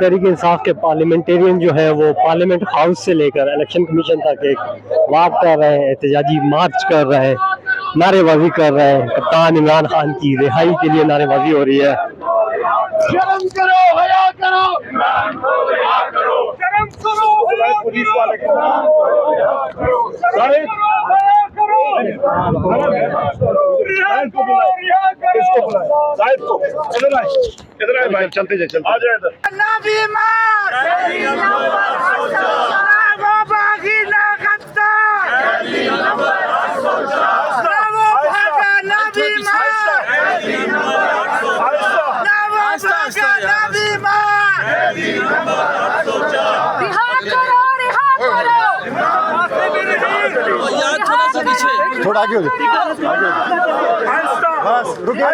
तहरीक इंसाफ के पार्लियामेंटेरियन जो है वो पार्लियामेंट हाउस से लेकर इलेक्शन कमीशन तक एक वॉक कर रहे हैं, एहतजाजी मार्च कर रहे हैं, नारेबाजी कर रहे हैं। कप्तान इमरान खान की रिहाई के लिए नारेबाजी हो रही है। शर्म करो, हया करो, इमरान को रिहा करो। शर्म करो, पुलिस वाले को इधर आए भाई, चलते जाए, चलते आ जाए इधर। थोड़ा आगे हो जाए, बस रुकिए।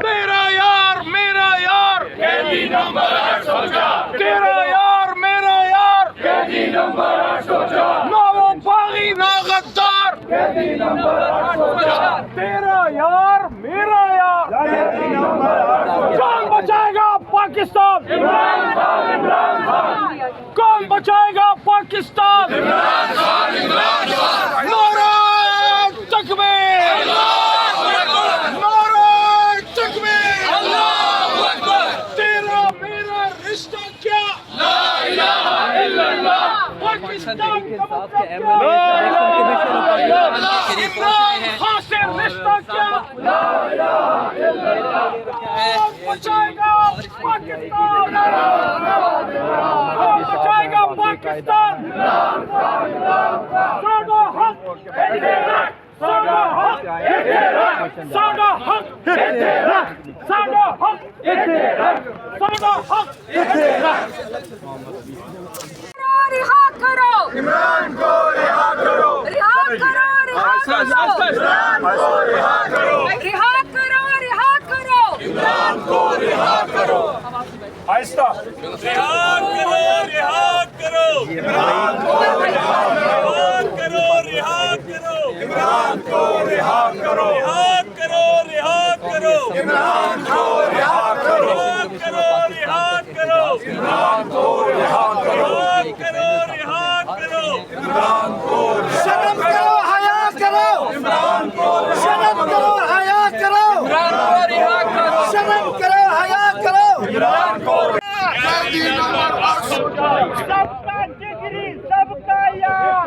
मेरा यार मेरा यार कैदी नंबर 804, तेरा यार मेरा यार कैदी नंबर 804, ना वो बागी ना गद्दार कैदी नंबर 804, तेरा यार मेरा यार कैदी नंबर 804। कौन बचाएगा पाकिस्तान? इमरान खान, इमरान खान। कौन बचाएगा पाकिस्तान? इमरान खान, इमरान खान। नारे तकबीर, अल्लाहू अकबर, नारे तकबीर, अल्लाहू अकबर। तेरा मेरा रिश्ता क्या? ला इलाहा इल्लल्लाह। पाकिस्तान के साथ के इमरान खान से रिश्ता क्या? ला इलाहा इल्लल्लाह। कौन बचाएगा पाकिस्तान? कौन बचाएगा पाकिस्तान? साडा हक साडा हक साडा हक साडा हक साडा हक। रिहा करो इमरान को, रिहा करो, रिहा करो, रिहा करो, इमरान को रिहा करो, रिहा करो, रिहा करो, इमरान को रिहा करो। आहिस्ता, रिहा करो, रिहा करो, इमरान को रिहा करो, रिहा करो, इमरान को रिहा करो, रिहा करो, रिहा करो, इमरान को रिहा करो, रिहा करो, इमरान को रिहा करो, रिहा करो, इमरान को। शर्म करो, हया करो, इमरान को। शर्म करो, हया करो, इमरान को रिहा करो। शर्म करो, हया करो, इमरान को। कैदी नंबर 804, सबका जिगरी, सबका यार।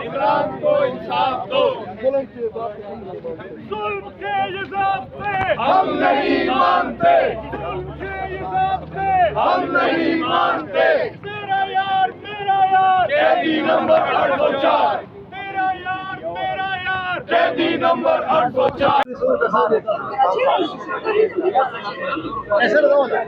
इमरान को इंसाफ दो, जुल्म के इल्जाम पे हम नहीं मानते, जुल्म के इल्जाम पे हम नहीं मानते। तेरा यार मेरा यार कैदी नंबर 804, तेरा यार मेरा यार कैदी नंबर 804। ऐसे लगाओ ना।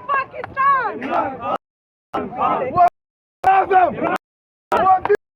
Pakistan!